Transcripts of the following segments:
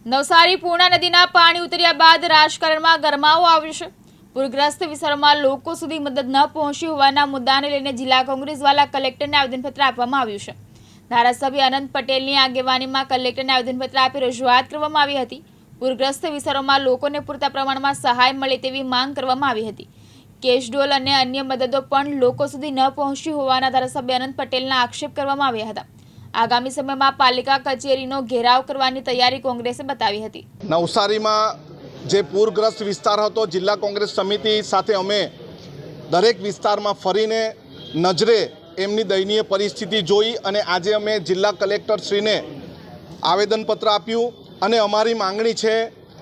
નવસારી પૂર્ણા નદીના પાણી ઉતર્યા બાદ રાજકારણમાં ગરમાવો આવ્યો છે। પૂરગ્રસ્ત વિસ્તારોમાં લોકો સુધી મદદ ન પહોંચી હોવાના મુદ્દાને લઈને જિલ્લા કોંગ્રેસ દ્વારા કલેક્ટરને આવેદનપત્ર આપવામાં આવ્યું છે। ધારાસભ્ય અનંત પટેલની આગેવાનીમાં કલેક્ટરને આવેદનપત્ર આપી રજૂઆત કરવામાં આવી હતી। પૂરગ્રસ્ત વિસ્તારોમાં લોકોને પૂરતા પ્રમાણમાં સહાય મળે તેવી માંગ કરવામાં આવી હતી। કેશડોલ અને અન્ય મદદો પણ લોકો સુધી ન પહોંચી હોવાના ધારાસભ્ય અનંત પટેલના આક્ષેપ કરવામાં આવ્યા હતા। આગામી સમયમાં પાલિકા કચેરીનો ઘેરાવ કરવાની તૈયારી કોંગ્રેસે બતાવી હતી। નવસારીમાં જે પૂરગ્રસ્ત વિસ્તાર હતો, જિલ્લા કોંગ્રેસ સમિતિ સાથે અમે દરેક વિસ્તારમાં ફરીને નજરે એમની દયનીય પરિસ્થિતિ જોઈ અને આજે અમે જિલ્લા કલેક્ટરશ્રીને આવેદનપત્ર આપ્યું અને અમારી માંગણી છે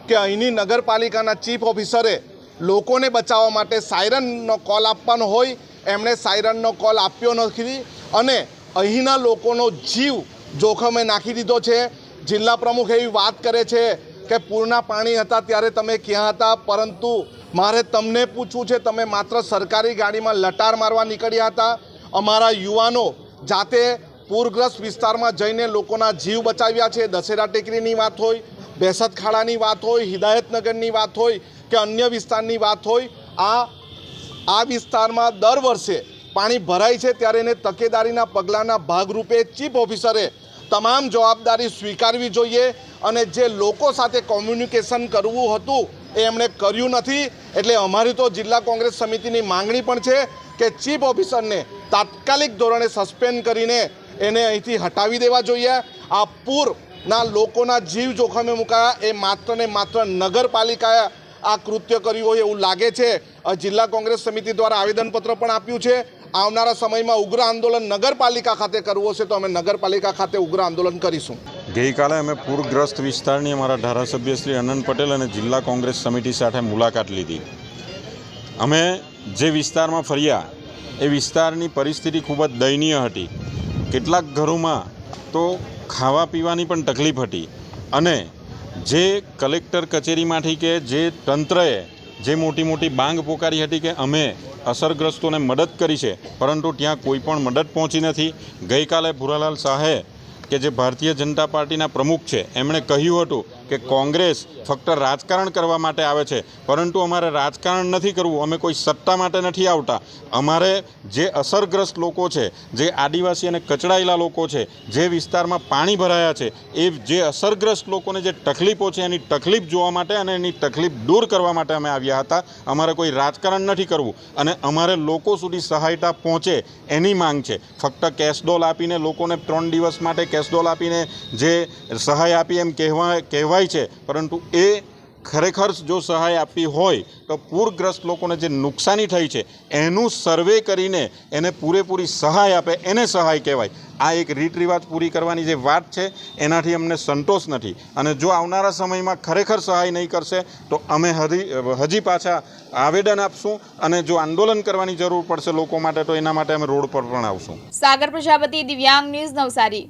કે અહીંની નગરપાલિકાના ચીફ ઓફિસરે લોકોને બચાવવા માટે સાયરનનો કોલ આપવાનો હોય, એમણે સાયરનનો કોલ આપ્યો નથી અને અહીંના લોકોનો જીવ જોખમે નાખી દીધો છે। જિલ્લા પ્રમુખ એવી વાત કરે છે કે પૂરના પાણી હતા ત્યારે તમે ક્યાં હતા, પરંતુ મારે તમને પૂછવું છે, તમે માત્ર સરકારી ગાડીમાં લટાર મારવા નીકળ્યા હતા। અમારા યુવાનો જાતે પૂરગ્રસ્ત વિસ્તારમાં જઈને લોકોના જીવ બચાવ્યા છે। દશેરા ટેકરીની વાત હોય, બેસત ખાડાની વાત હોય, હિદાયતનગરની વાત હોય કે અન્ય વિસ્તારની વાત હોય, આ વિસ્તારમાં દર વર્ષે પાણી ભરાય છે ત્યારે એને તકેદારીના પગલાંના ભાગરૂપે ચીફ ઓફિસરે તમામ જવાબદારી સ્વીકારવી જોઈએ અને જે લોકો સાથે કોમ્યુનિકેશન કરવું હતું એ એમણે કર્યું નથી। એટલે અમારી તો જિલ્લા કોંગ્રેસ સમિતિની માંગણી પણ છે કે ચીફ ઓફિસરને તાત્કાલિક ધોરણે સસ્પેન્ડ કરીને એને અહીંથી હટાવી દેવા જોઈએ। આ પૂરના લોકોના જીવ જોખમે મુકાયા એ માત્ર ને માત્ર નગરપાલિકાએ આ કૃત્ય કર્યું હોય એવું લાગે છે। જિલ્લા કોંગ્રેસ સમિતિ દ્વારા આવેદનપત્ર પણ આપ્યું છે। આવનારા સમયમાં ઉગ્ર આંદોલન નગરપાલિકા ખાતે કરવું હશે તો અમે નગરપાલિકા ખાતે ઉગ્ર આંદોલન કરીશું। ગઈકાલે અમે પૂરગ્રસ્ત વિસ્તારની અમારા ધારાસભ્ય શ્રી અનંત પટેલ અને જિલ્લા કોંગ્રેસ સમિતિ સાથે મુલાકાત લીધી। અમે જે વિસ્તારમાં ફર્યા એ વિસ્તારની પરિસ્થિતિ ખૂબ જ દયનીય હતી। કેટલાક ઘરોમાં તો ખાવા પીવાની પણ તકલીફ હતી અને જે કલેક્ટર કચેરીમાંથી કે જે તંત્રએ જે મોટી મોટી માંગ પોકારી હતી કે અમે અસરગ્રસ્તોને મદદ કરી છે, પરંતુ ત્યાં કોઈ પણ મદદ પહોંચી નથી। ગઈકાલે ભૂરાલાલ શાહે કે જે ભારતીય જનતા પાર્ટીના પ્રમુખ છે એમણે કહ્યું હતું કે કોંગ્રેસ ફક્ત રાજકારણ કરવા માટે આવે છે, પરંતુ અમારે રાજકારણ નથી કરવું, અમે કોઈ સત્તા માટે નથી આવતા। અમારે જે અસરગ્રસ્ત લોકો છે, જે આદિવાસી અને કચડાયેલા લોકો છે, જે વિસ્તારમાં પાણી ભરાયા છે, એ જે અસરગ્રસ્ત લોકોને જે તકલીફો છે એની તકલીફ જોવા માટે અને એની તકલીફ દૂર કરવા માટે અમે આવ્યા હતા। અમારે કોઈ રાજકારણ નથી કરવું અને અમારે લોકો સુધી સહાયતા પહોંચે એની માંગ છે। ફક્ત કેશડોલ આપીને લોકોને 3 દિવસ માટે કેશડોલ આપીને જે સહાય આપી એમ કહેવાય છે, પરંતુ એ ખરેખર જો સહાય આપવી હોય તો પૂરગ્રસ્ત લોકોને જે નુકસાની થઈ છે એનું સર્વે કરીને એને પૂરેપૂરી સહાય આપે એને સહાય કહેવાય। આ એક રીત રિવાજ પૂરી કરવાની જે વાત છે એનાથી અમને સંતોષ નથી અને જો આવનારા સમયમાં ખરેખર સહાય નહીં કરશે તો અમે હજી પાછા આવેદન આપશું અને જો આંદોલન કરવાની જરૂર પડશે લોકો માટે તો એના માટે અમે રોડ પર પણ આવશું। સાગર પ્રજાપતિ, દિવ્યાંગ ન્યૂઝ, નવસારી।